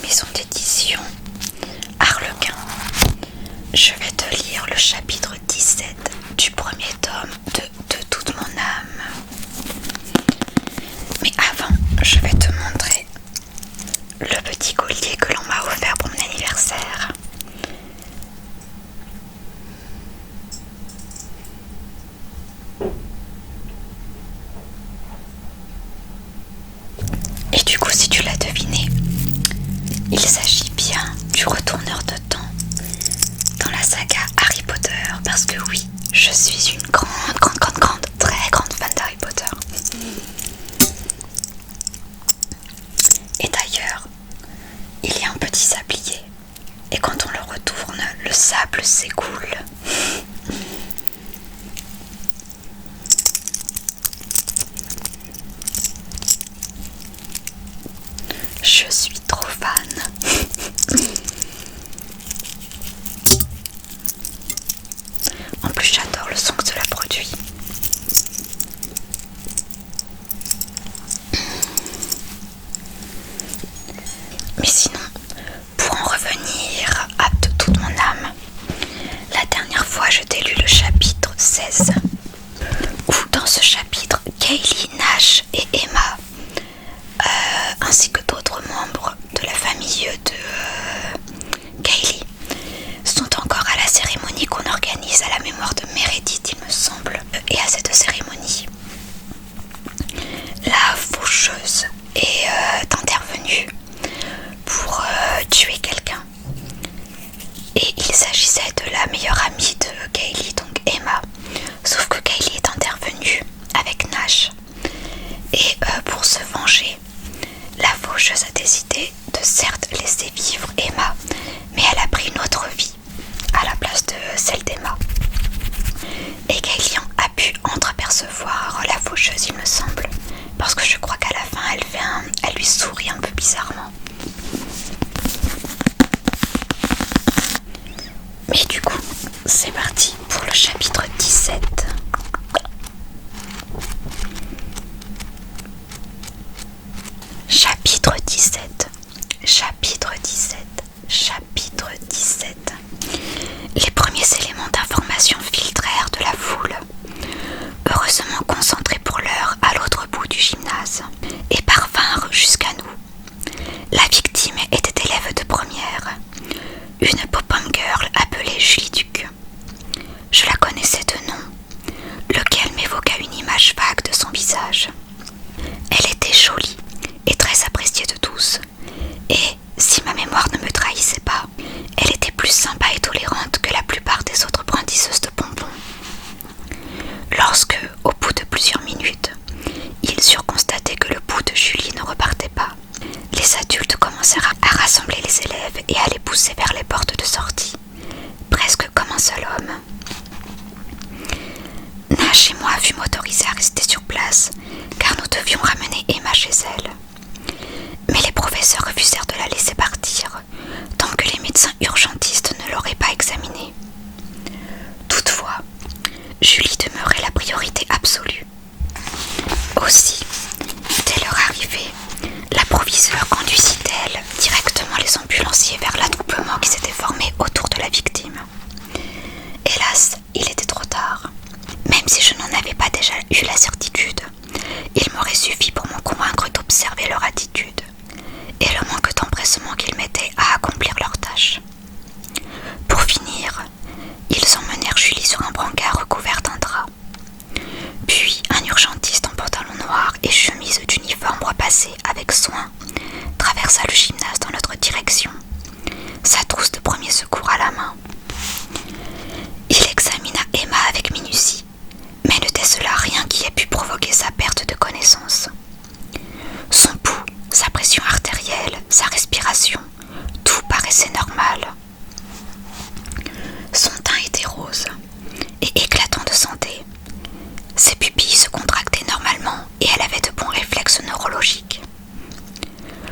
maison d'édition Harlequin. Je vais te lire le chapitre 17 du premier tome de toute mon âme. Mais avant, je vais te montrer le petit collier que l'on m'a offert pour mon anniversaire. Et du coup, si tu l'as deviné, il s'agit bien du retourneur de temps dans la saga Harry Potter, parce que oui, je suis une très grande fan d'Harry Potter. Et d'ailleurs, il y a un petit sablier, et quand on le retourne, le sable s'écoule. Je suis trop fan. En plus, j'adore le son que cela produit. Mais sinon, pour en revenir à de toute mon âme, la dernière fois je t'ai lu le chapitre 16, où dans ce chapitre, Kaylee, Nash et Emma, ainsi que d'autres membres de la famille de Kaylee, sont encore à la cérémonie qu'on organise à la mémoire de Meredith, il me semble. Et à cette cérémonie, la faucheuse est intervenue pour tuer quelqu'un. Et il s'agissait de la meilleure amie de Kaylee, donc Emma. Sauf que Kaylee est intervenue avec Nash. Et pour se venger, la faucheuse a décidé de certes laisser vivre Emma, mais elle a pris une autre vie à la place de celle d'Emma. Et Kaylee a pu entreapercevoir la faucheuse, il me semble, parce que je crois qu'à la fin elle lui sourit un peu bizarrement. Mais du coup, c'est parti pour le chapitre 17. Chapitre 17. Chapitre 17. Chapitre 17. Les premiers éléments d'information filtrèrent de la foule, heureusement concentrés pour l'heure à l'autre bout du gymnase, et parvinrent jusqu'à nous. La victime était élève de première, une pop-up girl appelée Julie Duc. Je la connaissais de nom, lequel m'évoqua une image vague de son visage. Elle était jolie et très appréciée de tous, et, si ma mémoire ne me trahissait pas, elle était plus sympa et tolérante que la plupart des autres brandisseuses de bonbons. Lorsque, au bout de plusieurs minutes, ils surent constater que le pouls de Julie ne repartait pas, les adultes commencèrent à rassembler les élèves et à les pousser vers les portes de sortie, presque comme un seul homme. Nash et moi fûmes autorisés à rester sur place, car nous devions ramener Emma chez elle. Mais les professeurs refusèrent de la laisser partir, tant que les médecins urgentistes ne l'auraient pas examinée. Toutefois, Julie demeurait la priorité absolue. Aussi, dès leur arrivée, la proviseure conduisit-elle directement les ambulanciers vers l'attroupement qui s'était formé autour de la victime. Hélas, il était trop tard. Même si je n'en avais pas déjà eu la certitude, il m'aurait suffi pour m'en convaincre d'observer leur attitude et le manque d'empressement qu'ils mettaient à accomplir leur tâche. Pour finir, ils emmenèrent Julie sur un brancard recouvert d'un drap. Puis un urgentiste en pantalon noir et chemise d'uniforme repassée avec soin traversa le gymnase dans notre direction, sa trousse de premier secours à la main. Il examina Emma avec minutie, mais ne décela rien qui ait pu provoquer sa perte de connaissance. Son pouls, sa pression artérielle, sa respiration, tout paraissait normal. Son teint était rose et éclatant de santé. Ses pupilles se contractaient normalement et elle avait de bons réflexes neurologiques.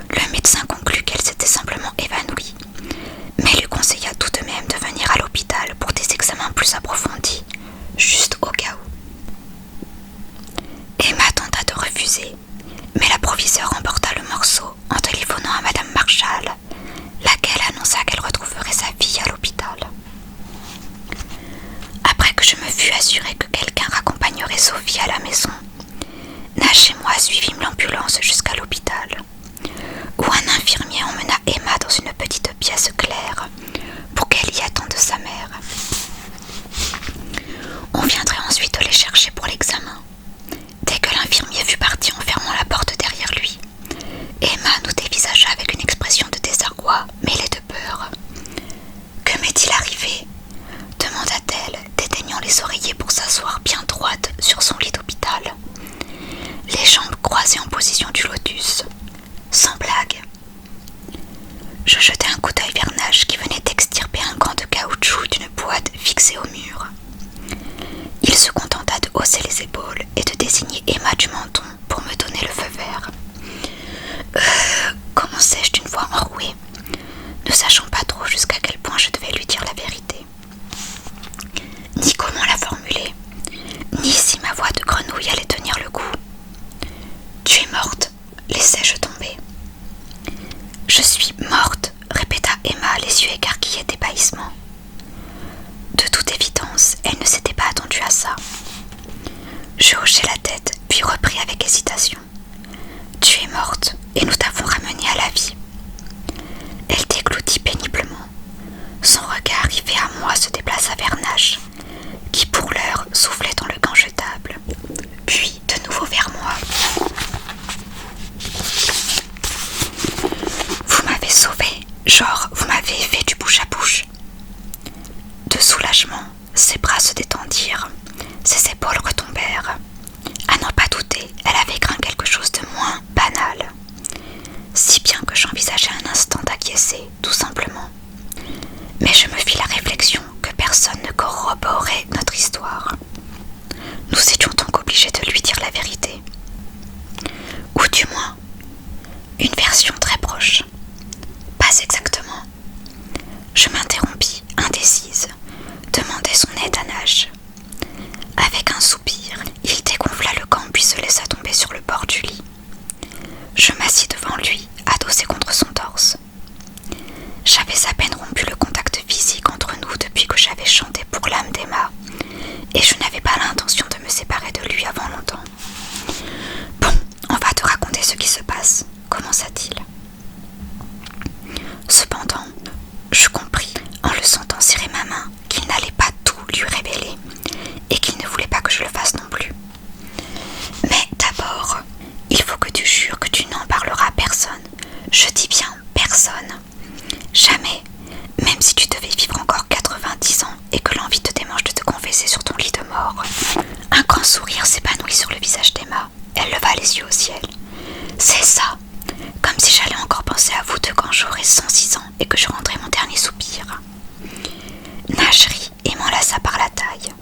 Le médecin conclut qu'elle s'était simplement évanouie, mais lui conseilla tout de même de venir à l'hôpital pour des examens plus approfondis, juste au cas où. Emma tenta de refuser, mais la proviseure emporta le morceau en téléphonant à Madame Marshall, m'assurer que quelqu'un raccompagnerait Sophie à la maison, Nash et moi suivîmes l'ambulance jusqu'à l'hôpital, où un infirmier emmena Emma dans une petite pièce claire pour qu'elle y attende sa mère. On viendrait ensuite les chercher pour l'examen. Dès que l'infirmier fut parti en fermant la porte derrière lui, Emma nous dévisagea avec une expression de désarroi mêlée de peur. « Que m'est-il arrivé ?» demanda-t-elle, déteignant les oreillers pour s'asseoir bien droite sur son lit d'hôpital, les jambes croisées en position du lotus. Sans blague. Je jetai un coup d'œil vers Nash qui venait d'extirper un gant de caoutchouc d'une boîte fixée au mur. Il se contenta de hausser les épaules et de désigner Emma du menton pour me donner le feu vert. Commençai-je d'une voix enrouée, ne sachant pas trop jusqu'à quel point je devais lui dire la vérité. Ni comment la formuler, ni si ma voix de grenouille allait tenir le coup. « Tu es morte », laissai-je tomber. « Je suis morte », répéta Emma, les yeux écarquillés d'ébahissement. De toute évidence, elle ne s'était pas attendue à ça. Je hochai la tête, puis repris avec hésitation. « Tu es morte, et nous t'avons ramenée à la vie. » Elle dégloutit péniblement. Son regard arrivé à moi se déplaça vers Nash, qui pour l'heure soufflait dans le gant jetable, puis de nouveau vers moi. « Vous m'avez sauvée, genre vous m'avez fait du bouche à bouche. » De soulagement, ses bras se détendirent, ses épaules retombèrent. À n'en pas douter, elle avait craint quelque chose de moins banal. Si bien que j'envisageais un instant d'acquiescer, tout simplement. Mais je me fis la réflexion que personne ne corroborait notre histoire. Nous étions donc obligés de lui dire la vérité. Ou du moins, une version très proche. Pas exactement. Je m'interrompis, indécise, demandai son aide à Nash. Avec un soupir, il dégonfla le gant puis se laissa tomber sur le bord du lit. Je m'assis devant lui, adossé contre son torse. J'avais à peine rompu le contact physique entre nous depuis que j'avais chanté pour l'âme d'Emma, et je n'avais pas l'intention de me séparer de lui avant longtemps. « Bon, on va te raconter ce qui se passe », commença-t-il. Cependant, je compris, en le sentant serrer ma main, qu'il n'allait pas tout lui révéler, et qu'il ne voulait pas que je le fasse non plus. Mais d'abord, il faut que tu jures que tu n'en parleras à personne. Je dis bien personne. Jamais, même si tu devais vivre encore 90 ans et que l'envie te démange de te confesser sur ton lit de mort. Un grand sourire s'épanouit sur le visage d'Emma. Elle leva les yeux au ciel. C'est ça, comme si j'allais encore penser à vous deux quand j'aurai 106 ans et que je rendrai mon dernier soupir. Nash rit et m'enlaça par la taille.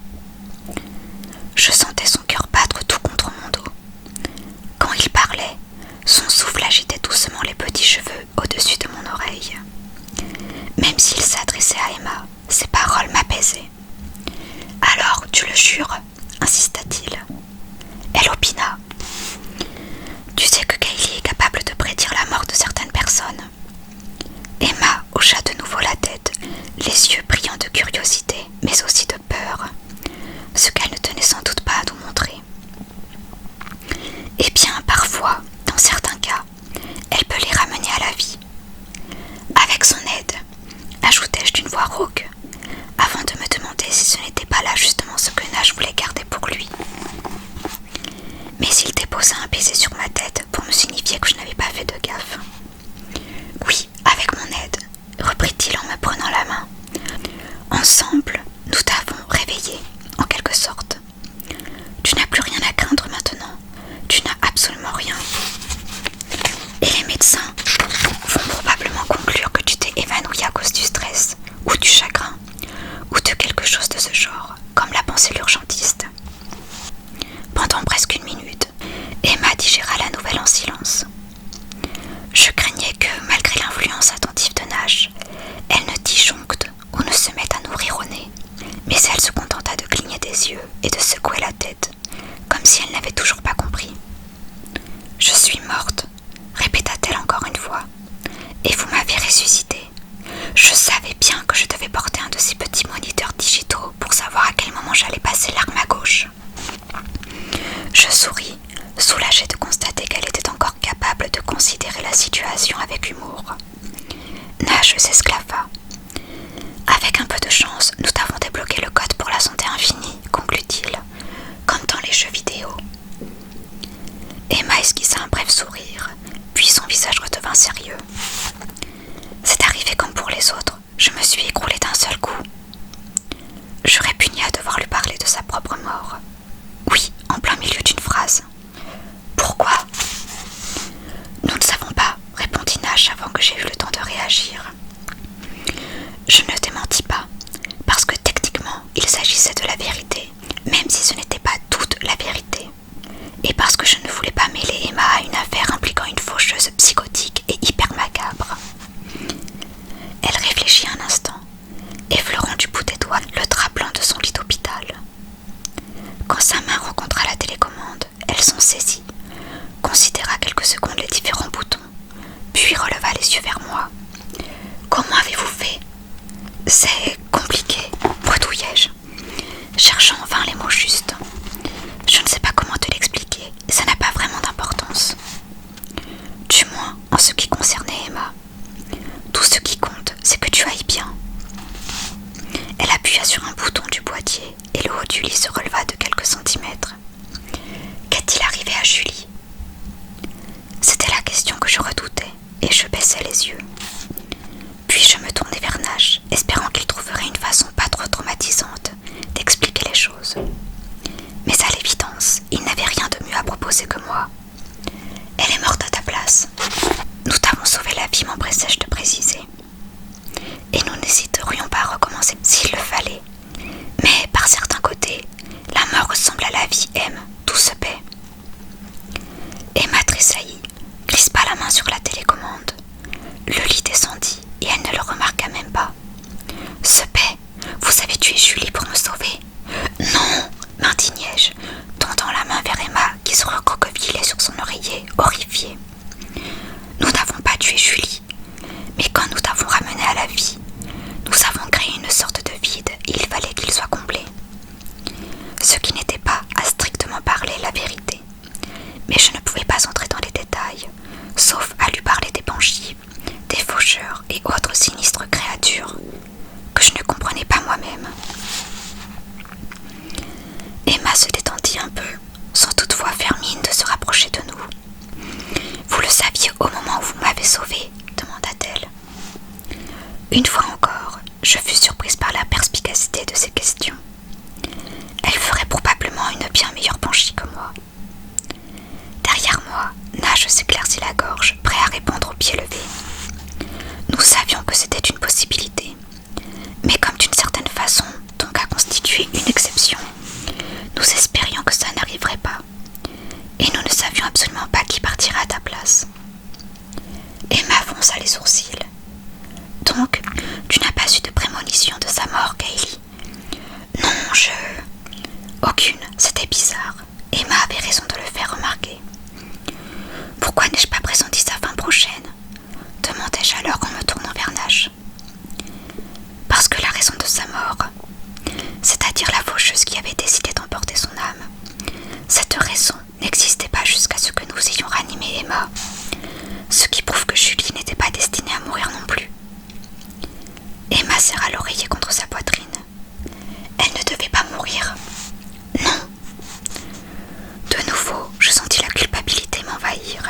Je sentais son cœur battre tout contre mon dos. Quand il parlait, son souffle agitait doucement les petits cheveux au-dessus de mon oreille. Même s'il s'adressait à Emma, ses paroles m'apaisaient. « Alors, tu le jures ?» insista-t-il. Elle opina. « Tu sais que Kaylee est capable de prédire la mort de certaines personnes. » Emma hocha de nouveau la tête, les yeux brillants de curiosité, mais aussi de peur, ce qu'elle ne tenait sans doute pas à nous montrer. Eh bien, parfois, dans certains cas, elle peut les ramener à la vie. Avec son aide, ajoutai-je d'une voix rauque, avant de me demander si ce n'était pas là justement ce que Nash voulait garder pour lui. Mais il déposa un baiser sur ma tête pour me signifier que je n'avais pas fait de gaffe. « Oui, avec mon aide, » reprit-il en me prenant la main. « Ensemble, nous t'avons réveillé, en quelque sorte. Tu n'as plus rien à craindre maintenant, tu n'as absolument rien. Et les médecins vont probablement conclure que tu t'es évanoui à cause du stress, ou du chagrin, ou de quelque chose de ce genre, comme l'a pensé l'urgentiste. » Pendant presque une minute, Emma digéra la nouvelle en silence. Je craignais que, malgré l'influence attentive de Nash, elle ne disjoncte ou ne se mette à nous rire au nez, mais elle se contenta de cligner des yeux et de secouer la tête, comme si elle n'avait toujours pas compris. « Je suis morte », répéta-t-elle encore une fois, « et vous m'avez ressuscité. Je savais bien que je devais porter un de ces petits moniteurs digitaux pour savoir à quel moment j'allais passer l'arme à Je souris, soulagée de constater qu'elle était encore capable de considérer la situation avec humour. Nash s'esclaffa. Avec un peu de chance, nous t'avons débloqué le code pour la santé infinie, conclut-il, comme dans les jeux vidéo. Emma esquissa un bref sourire, puis son visage redevint sérieux. C'est arrivé comme pour les autres, je me suis écroulée d'un seul coup. Je répugnais à devoir lui parler de sa propre mort. Oui, en plein milieu d'une phrase. Pourquoi ? Nous ne savons pas, répondit Nash avant que j'aie eu le temps de réagir. Je ne démentis pas, parce que techniquement, il s'agissait de la vérité, même si ce n'était pas toute la vérité. Et parce que je ne voulais pas mêler Emma à une affaire impliquant une faucheuse psychotique et hyper macabre. Elle réfléchit un instant, effleurant du bout des doigts le drap blanc de son lit d'hôpital. Quand sa main rencontra la télécommande, elle s'en saisit, considéra quelques secondes les différents boutons, puis releva les yeux vers moi. « Comment avez-vous fait ?»« C'est compliqué, bredouillai-je, cherchant en vain les mots justes. Je ne sais pas comment te l'expliquer, ça n'a pas vraiment d'importance. Du moins, en ce qui concernait Emma. Tout ce qui compte, c'est que tu ailles bien. » Elle appuya sur un bouton du boîtier et le haut du lit se releva de quelques centimètres. Qu'est-il arrivé à Julie ? C'était la question que je redoutais et je baissai les yeux. Puis je me tournai vers Nash, espérant qu'il trouverait une façon pas trop traumatisante d'expliquer les choses. Mais à l'évidence, il n'avait rien de mieux à proposer que moi. Elle est morte à ta place. Nous t'avons sauvé la vie, m'empressai-je de préciser. Et nous n'hésiterions pas à recommencer s'il le fallait. Mais par certains côtés, la mort ressemble à la vie, tout se paie. Emma tressaillit, crispa la main sur la télécommande. Le lit descendit et elle ne le remarqua même pas. Se paie, vous avez tué Julie pour me sauver. Non, m'indignai-je, tendant la main vers Emma qui se recroquevillait sur son oreiller, horrifiée. Nous n'avons pas tué Julie, mais quand nous t'avons ramenée à la vie, nous avons créé une sorte de vide et il fallait qu'il soit comblé. Ce qui n'était pas, à strictement parler, la vérité. Mais je ne pouvais pas entrer dans les détails, sauf à lui parler des banshees, des faucheurs et autres sinistres créatures que je ne comprenais pas moi-même. Emma se détendit un peu, sans toutefois faire mine de se rapprocher de nous. « Vous le saviez au moment où vous m'avez sauvée ?» demanda-t-elle. Une fois encore, je fus surprise par la perspicacité de ces questions. Elle ferait probablement une bien meilleure banshee que moi. Derrière moi, Nash s'éclaircit la gorge, prêt à répondre au pied levé. Nous savions que c'était une possibilité, mais comme d'une certaine façon, ton cas constituait une exception, nous espérions que ça n'arriverait pas, et nous ne savions absolument pas qui partirait à ta place. Emma fronça les sourcils. Donc, tu n'as pas eu de prémonition de sa mort, Kaylee ? Non, aucune, c'était bizarre. Emma avait raison de le faire remarquer. Pourquoi n'ai-je pas pressenti sa fin prochaine ? Demandai-je alors en me tournant vers Nash. Parce que la raison de sa mort, c'est-à-dire la faucheuse qui avait décidé d'emporter son âme, cette raison n'existait pas jusqu'à ce que nous ayons ranimé Emma, ce qui prouve que Julie n'était pas destinée à mourir non plus. Emma serra l'oreiller contre sa poitrine. Elle ne devait pas mourir. Non. De nouveau, je sentis la culpabilité m'envahir.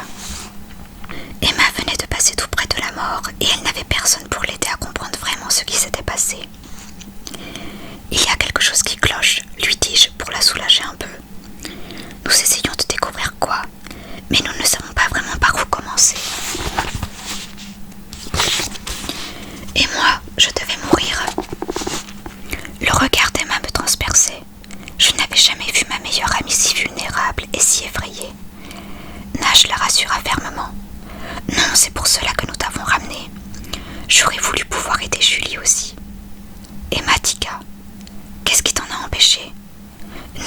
Emma venait de passer tout près de la mort et elle n'avait personne pour l'aider à comprendre vraiment ce qui s'était passé. Il y a quelque chose qui cloche, lui dis-je pour la soulager un peu. Nous essayons de découvrir quoi, mais nous ne savons pas vraiment par où commencer. Et moi, je devais mourir. Le regard d'Emma me transperçait. Je n'avais jamais vu ma meilleure amie si vulnérable et si effrayée. Nash la rassura fermement. Non, c'est pour cela que nous t'avons ramenée. J'aurais voulu pouvoir aider Julie aussi. Emma tiqua. Qu'est-ce qui t'en a empêché ? Nous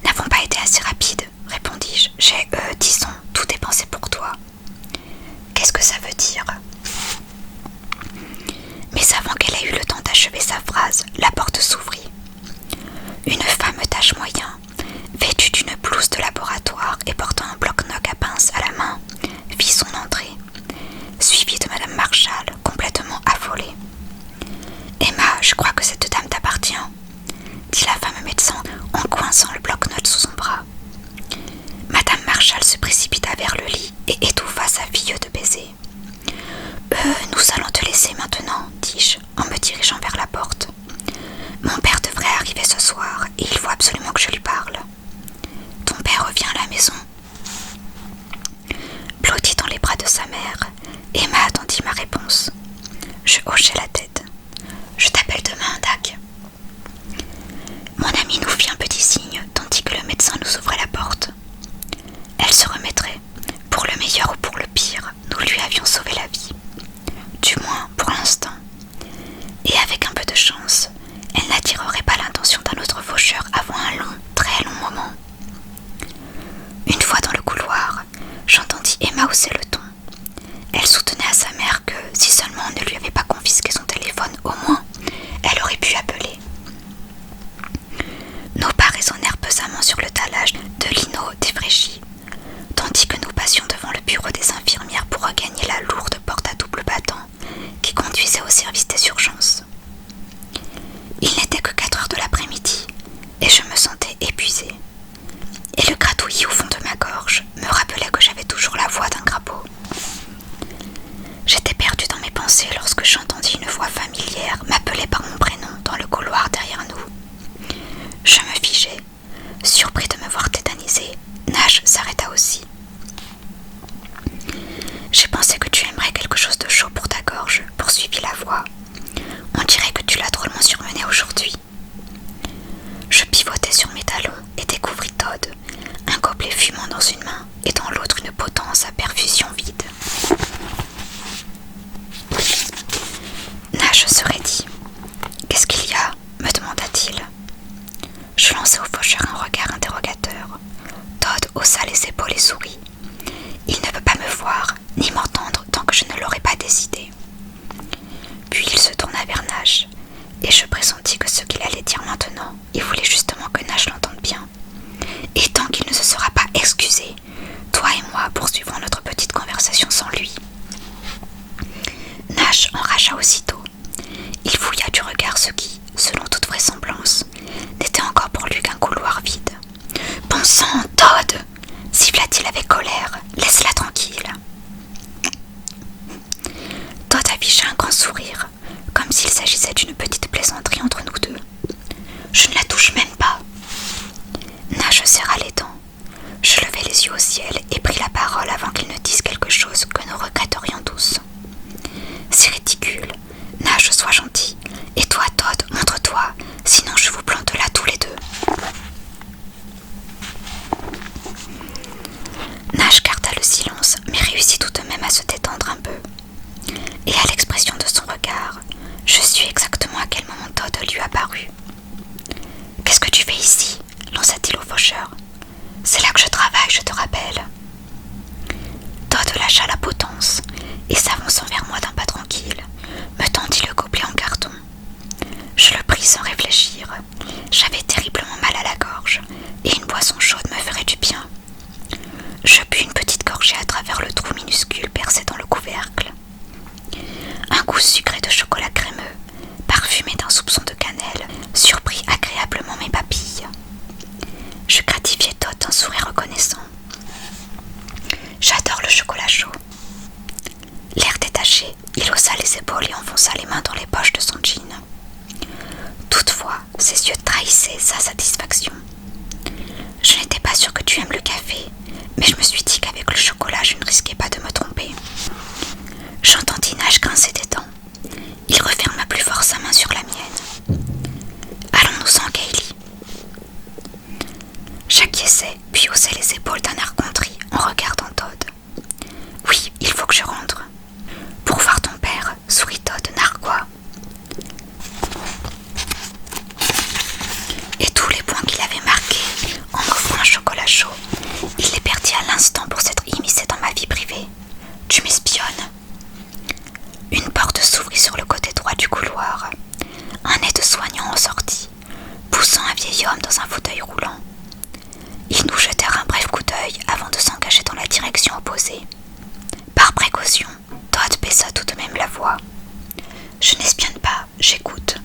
n'avons pas été assez rapides, répondis-je. J'ai, disons, tout dépensé pour toi. Qu'est-ce que ça veut dire ? Mais avant qu'elle ait eu le temps d'achever sa phrase, la porte s'ouvrit. Une femme d'âge moyen, vêtue d'une blouse de la te laisser maintenant, dis-je, en me dirigeant vers la porte. Mon père devrait arriver ce soir et il faut absolument que je lui parle. Ton père revient à la maison. Blottie dans les bras de sa mère, Emma attendit ma réponse. Je hochai la tête. Je t'appelle demain, Dag. Mon amie nous fit un petit signe, tandis que le médecin nous ouvrait la porte. Elle se remettrait. Pour le meilleur ou pour le pire, nous lui avions sauvé la vie. Du moins, pour l'instant. Et avec un peu de chance, elle n'attirerait pas l'attention d'un autre faucheur avant un long, très long moment. Une fois dans le couloir, j'entendis Emma hausser le ton. Elle soutenait à sa mère que, si seulement on ne lui avait pas confisqué son téléphone, au moins, elle aurait pu appeler. Nos pas résonnèrent pesamment sur le talage de lino défraîchi, tandis que nous passions devant le bureau des infirmières pour regagner la lourde porte à double battant qui conduisait au service des urgences. Il n'était que 4 heures de l'après-midi, et je me sentais épuisée. Et le gratouillis au fond de ma gorge me rappelait que j'avais toujours la voix d'un crapaud. J'étais perdue dans mes pensées lorsque j'entendis une voix familière m'appeler par mon prénom dans le couloir derrière nous. Je me figeai. Surpris de me voir tétanisée, Nash s'arrêta aussi. « J'ai pensé que tu aimerais quelque chose de chaud pour ta gorge, » poursuivit la voix. « On dirait que tu l'as drôlement surmené aujourd'hui. » Je pivotai sur mes talons et découvris Todd, un gobelet fumant dans une main et dans l'autre une potence à perfusion vide. Nash se raidit. « Qu'est-ce qu'il y a ?» me demanda-t-il. Je lançai au faucheur un regard interrogateur. Todd haussa les épaules et sourit. Il ne peut pas me voir, ni m'entendre tant que je ne l'aurai pas décidé. Puis il se tourna vers Nash, et je pressentis que ce qu'il allait dire maintenant, il voulait justement que Nash l'entende bien. Et tant qu'il ne se sera pas excusé, toi et moi poursuivrons notre petite conversation sans lui. Nash enracha aussitôt. Il fouilla du regard ce qui, selon toute vraisemblance, n'était encore pour lui qu'un couloir vide. « Bon sang, Todd !» siffla-t-il avec colère. « Laisse-la tranquille. » Todd afficha un grand sourire, comme s'il s'agissait d'une petite plaisanterie entre nous deux. « Je ne la touche même pas. » Nash serra les dents. Je levai les yeux au ciel et pris la parole avant qu'il ne dise quelque chose que nous regretterions tous. « C'est ridicule. Nash, sois gentil. Et toi, Todd, montre-toi, sinon je vous plante là tous les deux. » Nash garda le silence, mais réussit tout de même à se détendre un peu. Et à l'expression de son regard, je sus exactement à quel moment Todd lui apparut. « Qu'est-ce que tu fais ici ?» lança-t-il au faucheur. « C'est là que je travaille, je te rappelle. » Todd lâcha la potence et s'avançant vers moi d'un pas tranquille, me tendit le gobelet en carton. Je le pris sans réfléchir. J'avais terriblement mal à la gorge et une boisson chaude me ferait du bien. Je bus une petite gorgée à travers le trou minuscule percé dans le couvercle. Un goût sucré de chocolat crémeux, parfumé d'un soupçon de cannelle, surprit agréablement mes papilles. Je gratifiai Todd d'un sourire reconnaissant. J'adore le chocolat chaud. L'air détaché, il haussa les épaules et enfonça les mains dans les poches de son jean. Toutefois, ses yeux trahissaient sa satisfaction. Je n'étais pas sûre que tu aimes le café, mais je me suis dit qu'avec le chocolat, je ne risquais pas de me tromper. J'entendis Nash grincer des dents. Il referma plus fort sa main sur la mienne. Allons-nous-en, Kaylee. J'acquiesçai, puis haussai les épaules d'un air contrit en regardant Todd. Oui, il faut que je rentre. Pour voir ton père, sourit Todd narquois. Et tous les points qu'il avait marqués en m'offrant un chocolat chaud, il les perdit à l'instant pour s'être immiscé dans ma vie privée. Tu m'espionnes. Une porte s'ouvrit sur le côté droit du couloir. Un aide-soignant en sortit, poussant un vieil homme dans un fauteuil roulant. Ils nous jetèrent un bref coup d'œil avant de s'engager dans la direction opposée. Par précaution, Todd baissa tout de même la voix. Je n'espionne pas, j'écoute.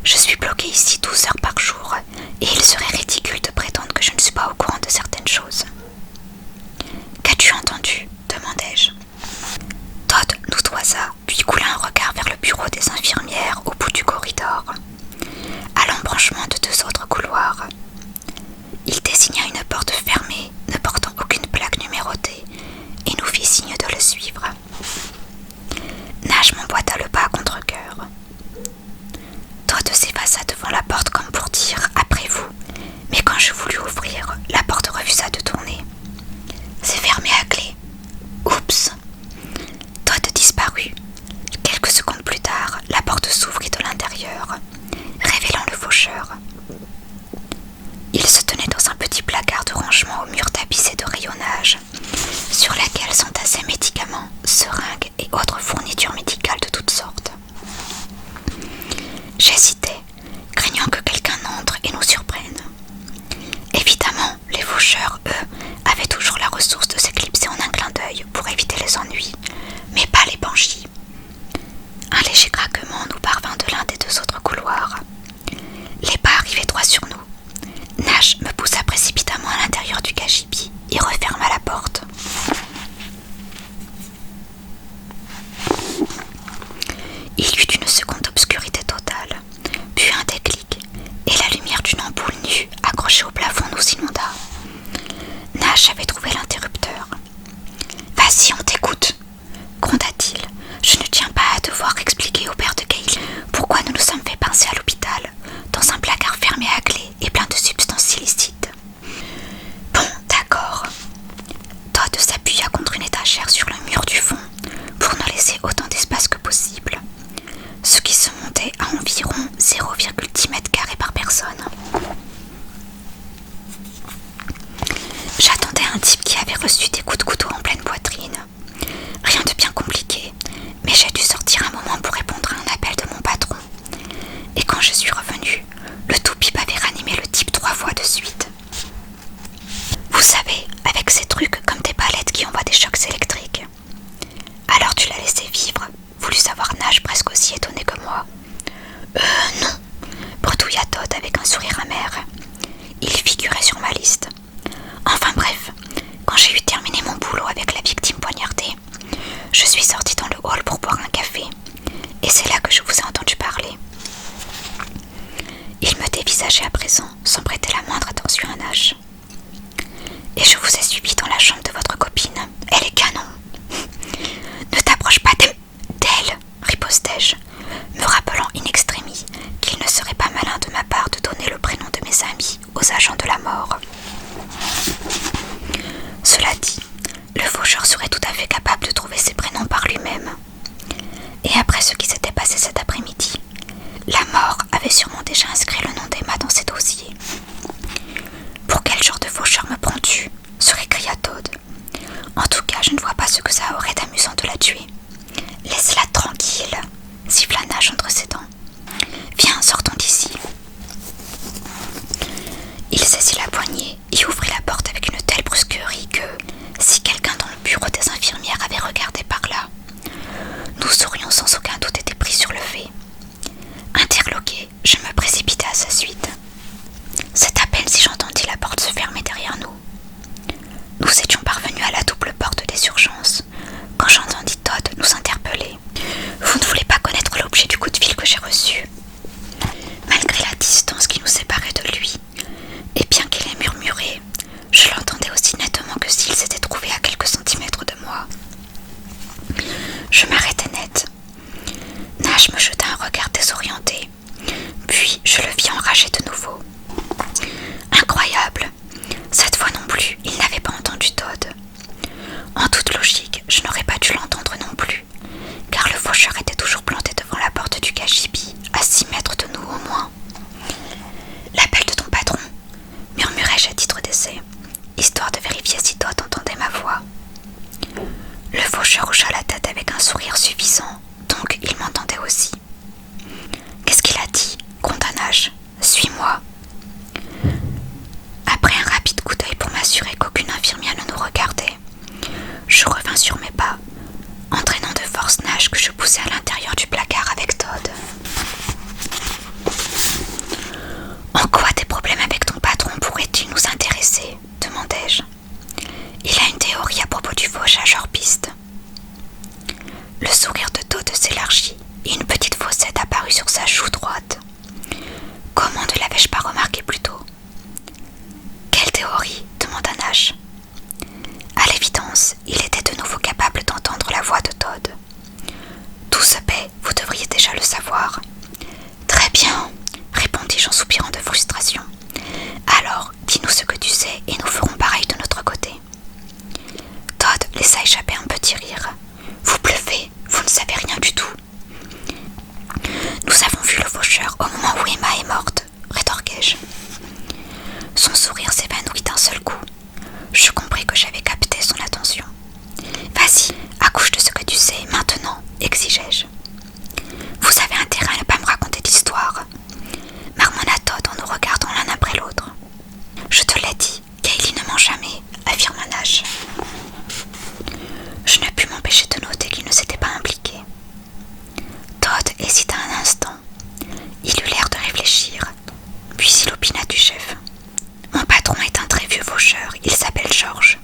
Je suis bloquée ici 12 heures par jour, et il serait ridicule de prétendre que je ne suis pas au courant de certaines choses. Qu'as-tu entendu ? Demandai-je. Todd nous toisa, puis coula un regard bureau des infirmières au bout du corridor, à l'embranchement de 2 autres couloirs. Il désigna une porte fermée, ne portant aucune plaque numérotée, et nous fit signe de le suivre. Nage m'emboîta le pas à contre-cœur. Todd s'effaça devant la porte comme pour dire « Après vous », mais quand je voulus ouvrir, la porte refusa de tourner. « C'est fermé à clé. » Oups. Todd disparut. Quelques secondes plus tard, la porte s'ouvrit de l'intérieur, révélant le faucheur. Il se tenait dans un petit placard de rangement au mur tapissé de rayonnage, sur laquelle s'entassaient médicaments, seringues et autres fournitures médicales de toutes sortes. J'hésitais, craignant que quelqu'un n'entre et nous surprenne. Évidemment, les faucheurs, eux, avaient toujours la ressource de s'éclipser en un clin d'œil pour éviter les ennuis, mais pas les banshees. Un léger craquement nous parvint de l'un des 2 autres couloirs. Les pas arrivaient droit sur nous. Nash me poussa précipitamment à l'intérieur du cagibi et referma la porte. Il y eut une seconde d'obscurité totale, puis un déclic, et la lumière d'une ampoule nue accrochée au plafond nous inonda. Nash avait trouvé l'interrupteur. « Vas-y, on t'écoute !» gronda-t-il. « Je ne tiens pas à devoir expliquer au père de Gail pourquoi nous nous sommes fait pincer à l'hôpital, dans un placard fermé à clé et plein de substances illicites. » Bon, d'accord. Todd s'appuya contre une étagère sur le mur du fond pour nous laisser autant d'espace que possible, ce qui se montait à environ 0,10 m² par personne. J'attendais un type qui avait reçu des coups de couteau en pleine poitrine. Rien de bien compliqué, mais j'ai dû sortir un moment pour répondre à un appel de mon patron. Et quand je suis revenue, le tout-pipe avait ranimé le type 3 fois de suite. Vous savez, avec ces trucs comme des palettes qui envoient des chocs électriques. Alors tu l'as laissé vivre, voulut savoir Nash presque aussi étonné que moi. Non, bredouilla Todd avec un sourire amer. Il figurait sur ma liste. Enfin bref, quand j'ai eu terminé mon boulot avec la victime poignardée, je suis sortie dans le hall pour boire un café, et c'est là que je vous ai entendu parler. Il me dévisageait à présent, sans prêter la moindre attention à Nash. Et je vous ai suivi dans la chambre de votre copine. Elle est canon. Ne t'approche pas d'elle, ripostai-je, me rappelant in extremis qu'il ne serait pas malin de ma part de donner le prénom de mes amis aux agents de la mort. Cela dit, le faucheur serait tout à fait capable de trouver ses prénoms par lui-même. Et après ce qui s'était passé cet après-midi, la mort avait sûrement déjà inscrit le nom d'Emma dans ses dossiers. Pour quel genre de faucheur me prends-tu ? Se récria Todd. En tout cas, je ne vois pas ce que ça aurait d'amusant de la tuer. Laisse-la tranquille, siffla Nash entre ses dents. Viens, sortons d'ici. Il saisit la poignée et ouvrit la porte avec une telle brusquerie que, si quelqu'un dans le bureau des infirmières avait regardé par là, nous aurions sans aucun doute été pris sur le fait. Interloqué, je me précipitai à sa suite. C'est à peine si j'entendis la porte se fermer derrière nous. Nous étions parvenus à la double porte des urgences, quand j'entendis Todd nous interpeller. « Vous ne voulez pas connaître l'objet du coup de fil que j'ai reçu ?» Malgré la distance qui nous séparait de lui, et bien qu'il ait murmuré, je l'entendais aussi nettement que s'il s'était trouvé à quelques centimètres de moi. Je m'arrêtai net. Nash me jeta un regard désorienté, puis je le vis enragé de nouveau. Incroyable! Cette fois non plus, il n'avait pas entendu Todd. En toute logique, je n'aurais pas dû l'entendre non plus, car le faucheur était toujours planté devant la porte du cagibi, à 6 mètres de nous au moins. L'appel de ton patron, murmurai-je à titre d'essai, histoire de vérifier si Todd entendait ma voix. Le faucheur hocha la tête avec un sourire suffisant, donc il m'entendait aussi. Qu'est-ce qu'il a dit ? Gronda Nash. Suis-moi. Après un rapide coup d'œil pour m'assurer qu'aucune infirmière ne nous regardait, je revins sur mes pas, entraînant de force Nash que je poussais à l'intérieur du placard avec Todd. En quoi tes problèmes avec ton patron pourraient-ils nous intéresser ? Demandai-je. Il a une théorie à propos du fauchage hors piste. Le sourire de Todd s'élargit et une petite droite. Comment ne l'avais-je pas remarqué plus tôt? Quelle théorie? Demanda Nash. À l'évidence, il était de nouveau capable d'entendre la voix de Todd. Tout se paie, vous devriez déjà le savoir. Très bien, répondis-je en soupirant de frustration. Alors, dis-nous ce que tu sais et nous ferons pareil de notre côté. Todd laissa échapper un petit rire. Vous bluffez, vous ne savez rien du tout. Nous avons vu le faucheur au moment où Emma est morte, rétorquai-je. Son sourire s'évanouit d'un seul coup. Je compris que j'avais capté son attention. Vas-y, accouche de ce que tu sais, maintenant, exigeai-je. Vous avez intérêt à ne pas me raconter d'histoire, marmonna Todd en nous regardant l'un après l'autre. Je te l'ai dit, Kaylee ne ment jamais, affirma Nash. Je ne pus m'empêcher de noter qu'il ne s'était pas impliqué. Todd hésita un instant. Il eut l'air de réfléchir, puis il opina du chef. Mon patron est un très vieux faucheur, il s'appelle George.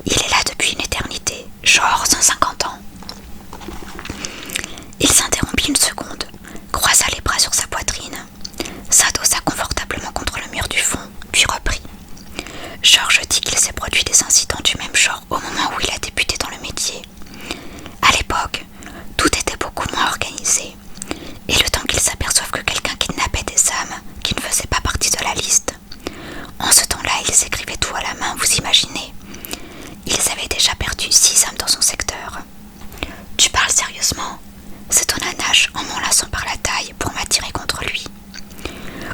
Il est là depuis une éternité, genre 150 ans. Il s'interrompit une seconde, croisa les bras sur sa poitrine, s'adossa confortablement contre le mur du fond, puis reprit. George dit qu'il s'est produit des incidents du même genre au moment où il a débuté dans le métier. À l'époque, tout était beaucoup moins organisé, et le temps qu'il s'aperçoive que quelqu'un kidnappait des âmes qui ne faisaient pas partie de la liste. En ce temps-là, ils écrivaient tout à la main, vous imaginez. Ils avaient déjà perdu 6 âmes dans son secteur. Tu parles sérieusement? S'étonna Nash en m'enlaçant par la taille pour m'attirer contre lui.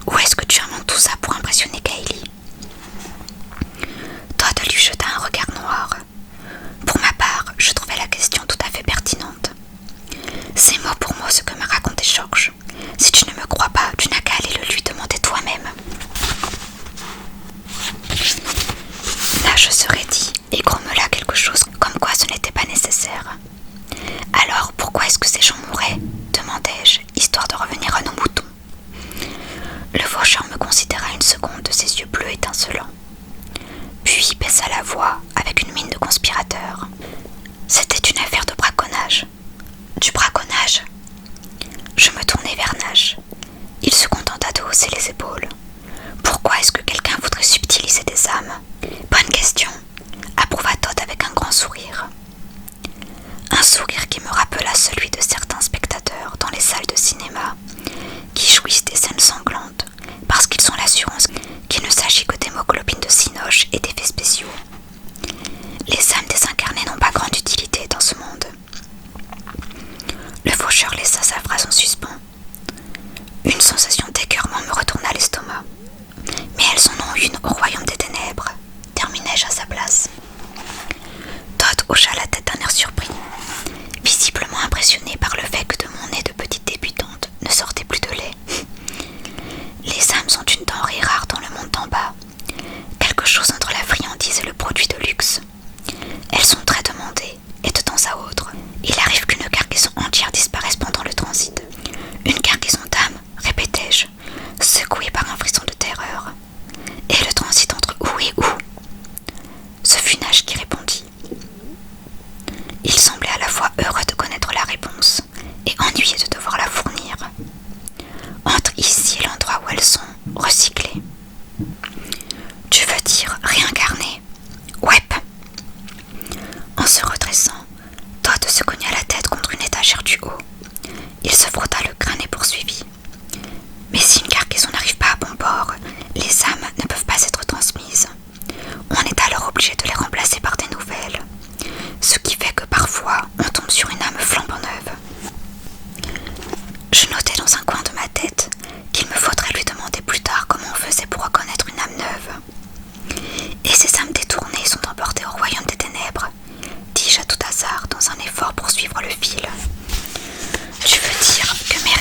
Où est-ce que tu inventes tout ça pour impressionner Kaylee? Todd lui jeta un regard noir. Pour ma part, je trouvais la question tout à fait pertinente. C'est mot pour mot ce que m'a raconté George. Si tu ne me crois pas, tu n'as qu'à aller le lui demander toi-même. Nash se raidit et grommela quelque chose comme quoi ce n'était pas nécessaire. Alors, pourquoi est-ce que ces gens mouraient? Demandai-je, histoire de revenir à nos moutons. Le faucheur me considéra une seconde de ses yeux bleus étincelants. Puis baissa la voix avec une mine de conspirateur. C'était une affaire de braconnage. Du braconnage? Je me tournai vers Nash. Il se contenta de hausser les épaules. Pourquoi est-ce que quelqu'un voudrait subtiliser des âmes? Bonne question, approuva Todd avec un grand sourire. Un sourire qui me rappela celui de certains spectateurs dans les salles de cinéma qui jouissent des scènes sanglantes parce qu'ils ont l'assurance qu'il ne s'agit que d'hémoglobine de cinoche et d'effets spéciaux. Les âmes désincarnées n'ont pas grande utilité dans ce monde. Le faucheur laissa sa phrase en suspens. Une sensation d'écœurement me retourna l'estomac. Mais elles en ont une au royaume des ténèbres, terminai-je à sa place. Todd hocha la tête d'un air surpris, visiblement impressionné par le fait que de mon nez de petite débutante ne sortait plus de lait. Les âmes sont une denrée rare dans le monde d'en bas, quelque chose entre la friandise et le produit de luxe. Elles sont très demandées, et de temps à autre, il arrive qu'une cargaison entière disparaisse pendant le transit. Une cargaison d'âmes, répétai-je, secouée par un frisson de terreur. Et le transit entre où et où? Ce fut Nash qui répondit. Il semblait à la fois heureux de connaître la réponse et ennuyé de devoir la fournir. Entre ici et l'endroit où elles sont, recyclées. Tu veux dire réincarnées? Ouais. En se redressant, Todd se cogna la tête contre une étagère du haut. Il se frotta le crâne et poursuivit. Mais si une cargaison n'arrive pas à bon port, les âmes ne peuvent pas être transmises. On est alors obligé de les remplacer par des nouvelles. Ce qui fait que parfois, on tombe sur une âme flambant neuve. Je notais dans un coin de ma tête qu'il me faudrait lui demander plus tard comment on faisait pour reconnaître une âme neuve. Et ces âmes détournées sont emportées au royaume des ténèbres, dis-je à tout hasard dans un effort pour suivre le fil. Tu veux dire que mes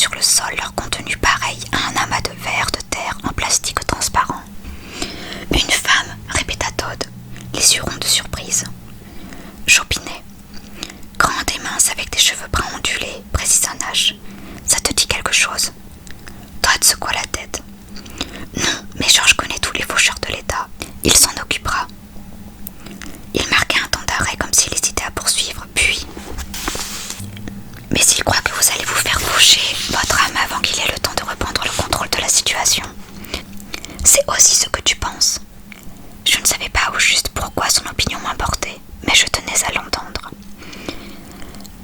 sur le sol, leur contenu pareil à un amas de verre de terre en plastique transparent. Une femme, répéta Todd, les yeux ronds de surprise. Chopinet. Grande et mince avec des cheveux bruns ondulés, précisa Nash. Ça te dit quelque chose? Todd secoua la tête. Non, mais George connaît tous les faucheurs de l'État. Il s'en occupera. Il marqua un temps d'arrêt comme s'il hésitait à poursuivre, puis... Mais s'il croit que vous allez vous faire faucher votre âme avant qu'il ait le temps de reprendre le contrôle de la situation. C'est aussi ce que tu penses. Je ne savais pas au juste pourquoi son opinion m'importait, mais je tenais à l'entendre.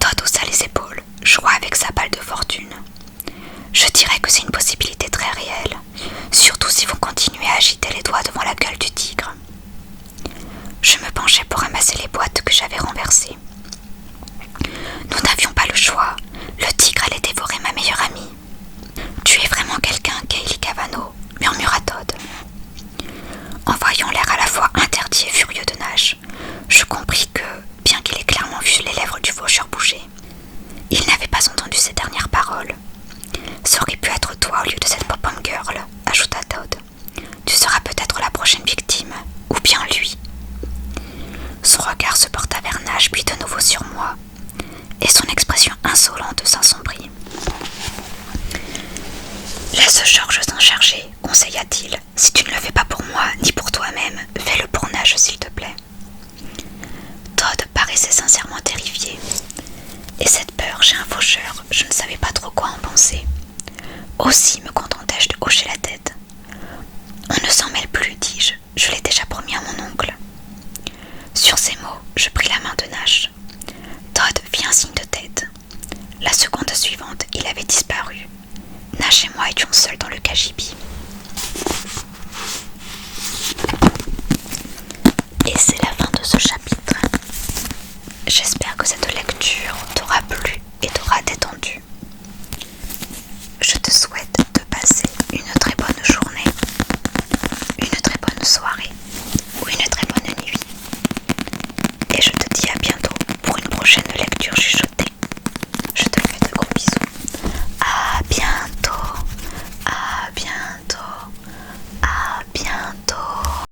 Todd haussa les épaules, joua avec sa balle de fortune. Je dirais que c'est une possibilité très réelle, surtout si vous continuez à agiter les doigts devant la gueule du tigre. Je me penchai pour ramasser les boîtes que j'avais renversées. Nous n'avions pas le choix, le tigre allait dévorer ma meilleure amie. Tu es vraiment quelqu'un, Kaylee Cavanaugh, murmura Todd. En voyant l'air à la fois interdit et furieux de Nash, je compris que, bien qu'il ait clairement vu les lèvres du faucheur bouger, il n'avait pas entendu ces dernières paroles. Ça aurait pu être toi au lieu de cette pop-up girl, ajouta Todd. Tu seras peut-être la prochaine victime, ou bien lui. Son regard se porta vers Nash puis de nouveau sur moi, et son expression insolente s'assombrit. Laisse George s'en charger, conseilla-t-il. Si tu ne le fais pas pour moi, ni pour toi-même, fais-le pour Nash, s'il te plaît. Todd paraissait sincèrement terrifié. Et cette peur chez un faucheur, je ne savais pas trop quoi en penser. Aussi me contentai-je de hocher la tête. On ne s'en mêle plus, dis-je. Je l'ai déjà promis à mon oncle. Sur ces mots, je pris la main de Nash. Todd fit un signe de tête. La seconde suivante, il avait disparu. Nash et moi étions seuls dans le cagibi. Et c'est la fin de ce chapitre. J'espère que cette lecture t'aura plu et t'aura détendu. Je te souhaite de passer une très bonne journée, une très bonne soirée.